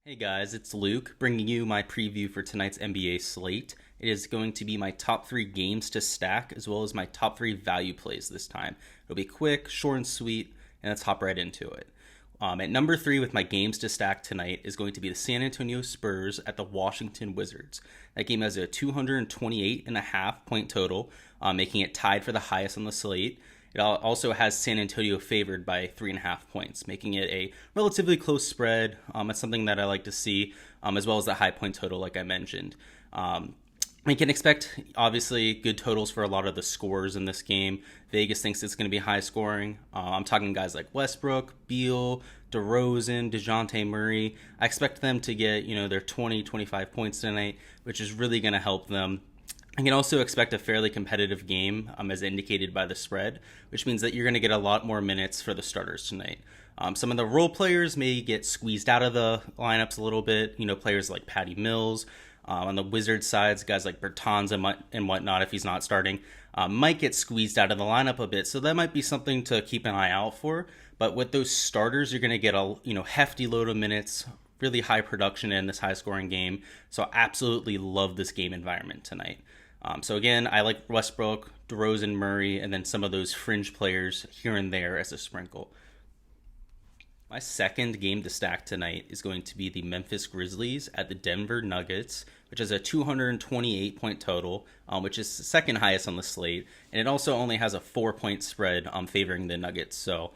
Hey guys, it's Luke bringing you my preview for tonight's NBA slate. It is going to be my top three games to stack as well as my top three value plays this time. It'll be quick, short, and sweet, and let's hop right into it. At number three with my games to stack tonight is going to be the San Antonio Spurs at the Washington Wizards. That game has a 228.5 point total, making it tied for the highest on the slate. It also has San Antonio favored by 3.5 points, making it a relatively close spread. It's something that I like to see, as well as the high point total, like I mentioned. We can expect, obviously, good totals for a lot of the scores in this game. Vegas thinks it's going to be high scoring. I'm talking guys like Westbrook, Beal, DeRozan, DeJounte Murray. I expect them to get, their 20, 25 points tonight, which is really going to help them. I can also expect a fairly competitive game, as indicated by the spread, which means that you're going to get a lot more minutes for the starters tonight. Some of the role players may get squeezed out of the lineups a little bit. Players like Patty Mills. On the Wizards sides, guys like Bertans and whatnot, if he's not starting, might get squeezed out of the lineup a bit. So that might be something to keep an eye out for. But with those starters, you're going to get a hefty load of minutes, really high production in this high-scoring game. So I absolutely love this game environment tonight. So again, I like Westbrook, DeRozan, Murray, and then some of those fringe players here and there as a sprinkle. My second game to stack tonight is going to be the Memphis Grizzlies at the Denver Nuggets, which has a 228 point total, which is the second highest on the slate. And it also only has a 4 point spread favoring the Nuggets. So,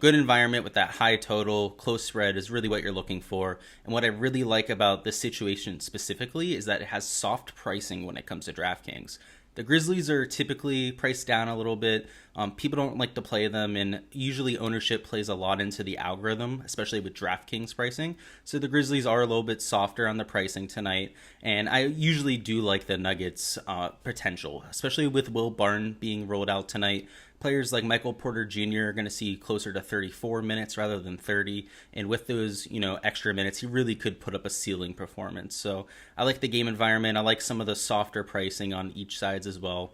good environment with that high total, close spread is really what you're looking for. And what I really like about this situation specifically is that it has soft pricing when it comes to DraftKings. The Grizzlies are typically priced down a little bit. People don't like to play them, and usually ownership plays a lot into the algorithm, especially with DraftKings pricing. So the Grizzlies are a little bit softer on the pricing tonight, and I usually do like the Nuggets' potential, especially with Will Barton being rolled out tonight. Players like Michael Porter Jr. are going to see closer to 34 minutes rather than 30. And with those, extra minutes, he really could put up a ceiling performance. So I like the game environment. I like some of the softer pricing on each sides as well.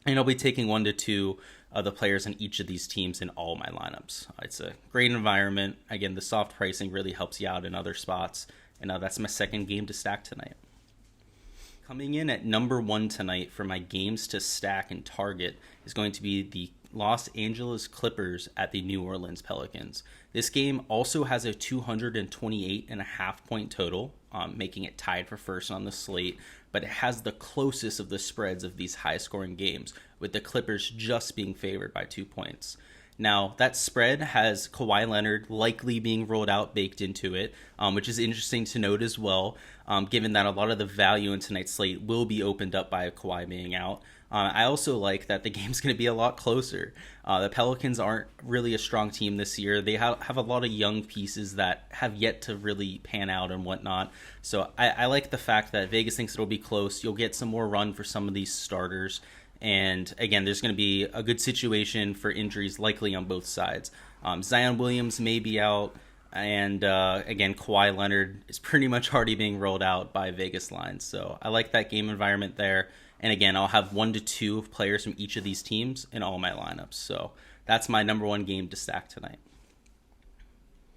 And I'll be taking 1 to 2 of the players on each of these teams in all my lineups. It's a great environment. Again, the soft pricing really helps you out in other spots. And that's my second game to stack tonight. Coming in at number 1 tonight for my games to stack and target is going to be the Los Angeles Clippers at the New Orleans Pelicans. This game also has a 228.5 point total, making it tied for first on the slate, but it has the closest of the spreads of these high-scoring games, with the Clippers just being favored by 2 points. Now, that spread has Kawhi Leonard likely being rolled out baked into it, which is interesting to note as well, given that a lot of the value in tonight's slate will be opened up by Kawhi being out. I also like that the game's going to be a lot closer. The Pelicans aren't really a strong team this year. They have a lot of young pieces that have yet to really pan out and whatnot. So I like the fact that Vegas thinks it'll be close. You'll get some more run for some of these starters. And again, there's going to be a good situation for injuries likely on both sides. Zion Williams may be out. And again, Kawhi Leonard is pretty much already being rolled out by Vegas lines. So I like that game environment there. And again, I'll have 1 to 2 players from each of these teams in all my lineups. So that's my number 1 game to stack tonight.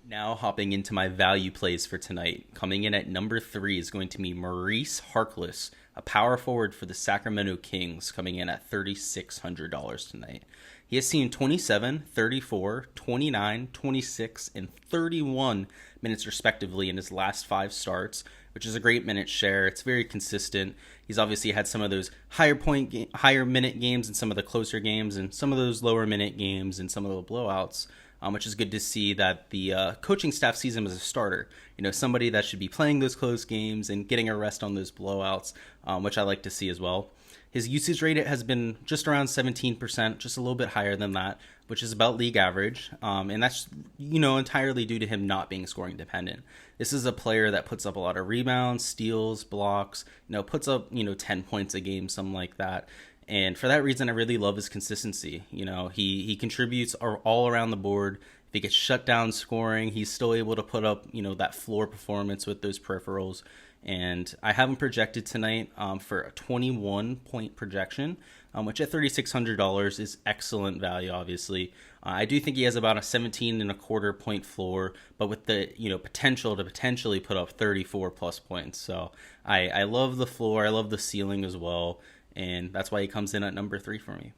Now hopping into my value plays for tonight. Coming in at number 3 is going to be Maurice Harkless, a power forward for the Sacramento Kings, coming in at $3,600 tonight. He has seen 27, 34, 29, 26, and 31 minutes respectively in his last 5 starts, which is a great minute share. It's very consistent. He's obviously had some of those higher minute games and some of the closer games and some of those lower minute games and some of the blowouts, which is good to see that the coaching staff sees him as a starter. Somebody that should be playing those close games and getting a rest on those blowouts, which I like to see as well. His usage rate has been just around 17%, just a little bit higher than that, which is about league average. And that's, entirely due to him not being scoring dependent. This is a player that puts up a lot of rebounds, steals, blocks, puts up, 10 points a game, something like that. And for that reason, I really love his consistency. He contributes all around the board. If he gets shut down scoring, he's still able to put up, that floor performance with those peripherals. And I have him projected tonight for a 21-point projection. which at $3,600 is excellent value, obviously. I do think he has about a 17 and a quarter point floor, but with the potential to potentially put up 34 plus points. So I love the floor, I love the ceiling as well, and that's why he comes in at number 3 for me.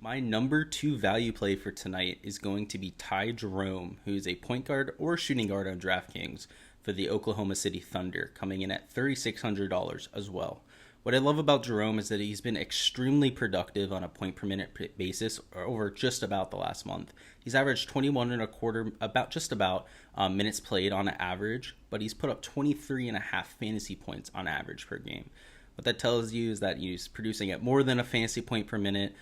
My number 2 value play for tonight is going to be Ty Jerome, who is a point guard or shooting guard on DraftKings for the Oklahoma City Thunder, coming in at $3,600 as well. What I love about Jerome is that he's been extremely productive on a point per minute basis over just about the last month. He's averaged 21 and a quarter, minutes played on average, but he's put up 23 and a half fantasy points on average per game. What that tells you is that he's producing at more than a fantasy point per minute.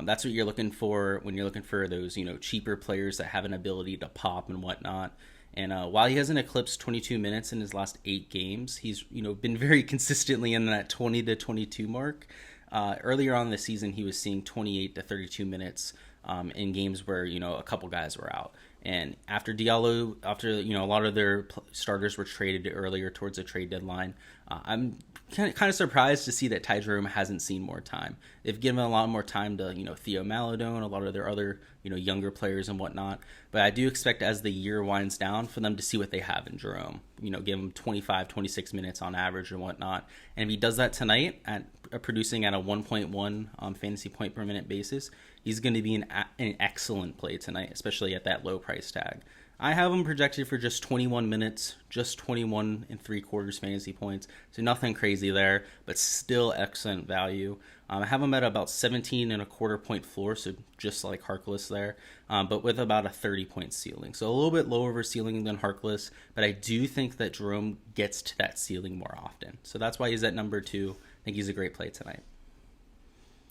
That's what you're looking for when you're looking for those, cheaper players that have an ability to pop and whatnot. And while he hasn't eclipsed 22 minutes in his last 8 games, he's been very consistently in that 20 to 22 mark. Earlier on this season, he was seeing 28 to 32 minutes in games where a couple guys were out. And after Diallo, a lot of their starters were traded earlier towards the trade deadline, I'm kind of surprised to see that Ty Jerome hasn't seen more time. They've given a lot more time to Theo Maledon, a lot of their other younger players and whatnot. But I do expect as the year winds down for them to see what they have in Jerome. Give him 25, 26 minutes on average and whatnot. And if he does that tonight at producing at a 1.1 fantasy point per minute basis, he's going to be an excellent play tonight, especially at that low price tag. I have him projected for just 21 minutes, just 21 and 3/4 fantasy points. So nothing crazy there, but still excellent value. I have him at about 17 and a quarter point floor, so just like Harkless there, but with about a 30 point ceiling. So a little bit lower of a ceiling than Harkless, but I do think that Jerome gets to that ceiling more often. So that's why he's at number 2. I think he's a great play tonight.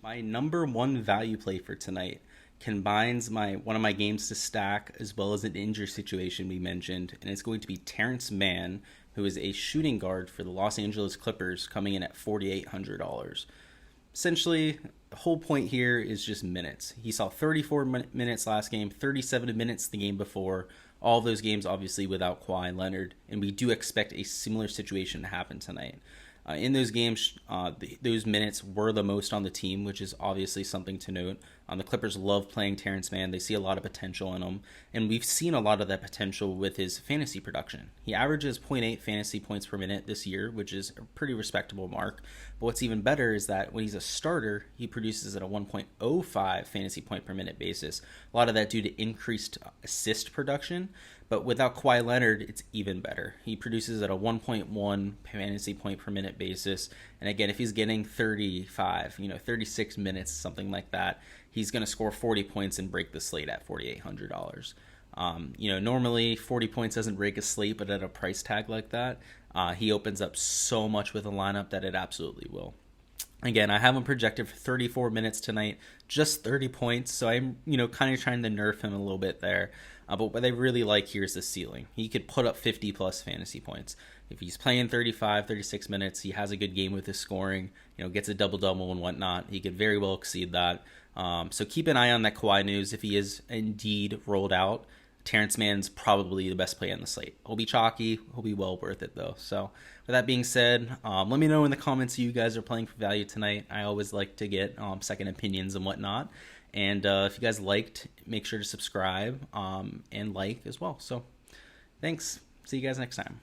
My number 1 value play for tonight combines one of my games to stack as well as an injury situation we mentioned, and it's going to be Terrence Mann, who is a shooting guard for the Los Angeles Clippers, coming in at $4,800. Essentially, the whole point here is just minutes. He saw 34 minutes last game, 37 minutes the game before, all those games obviously without Kawhi Leonard, and we do expect a similar situation to happen tonight. In those games, those minutes were the most on the team, which is obviously something to note. The Clippers love playing Terrence Mann. They see a lot of potential in him, and we've seen a lot of that potential with his fantasy production. He averages 0.8 fantasy points per minute this year, which is a pretty respectable mark. But what's even better is that when he's a starter, he produces at a 1.05 fantasy point per minute basis. A lot of that due to increased assist production. But without Kawhi Leonard, it's even better. He produces at a 1.1 fantasy point per minute basis. And again, if he's getting 35, 36 minutes, something like that, he's going to score 40 points and break the slate at $4,800. Normally 40 points doesn't break a slate, but at a price tag like that, he opens up so much with a lineup that it absolutely will. Again, I have him projected for 34 minutes tonight, just 30 points, so I'm, kind of trying to nerf him a little bit there. But what I really like here is the ceiling. He could put up 50 plus fantasy points. If he's playing 35, 36 minutes, he has a good game with his scoring, gets a double-double and whatnot. He could very well exceed that. So keep an eye on that Kawhi news. If he is indeed rolled out, Terrence Mann's probably the best play on the slate. He'll be chalky. He'll be well worth it, though. So with that being said, let me know in the comments who you guys are playing for value tonight. I always like to get second opinions and whatnot. And if you guys liked, make sure to subscribe and like as well. So thanks. See you guys next time.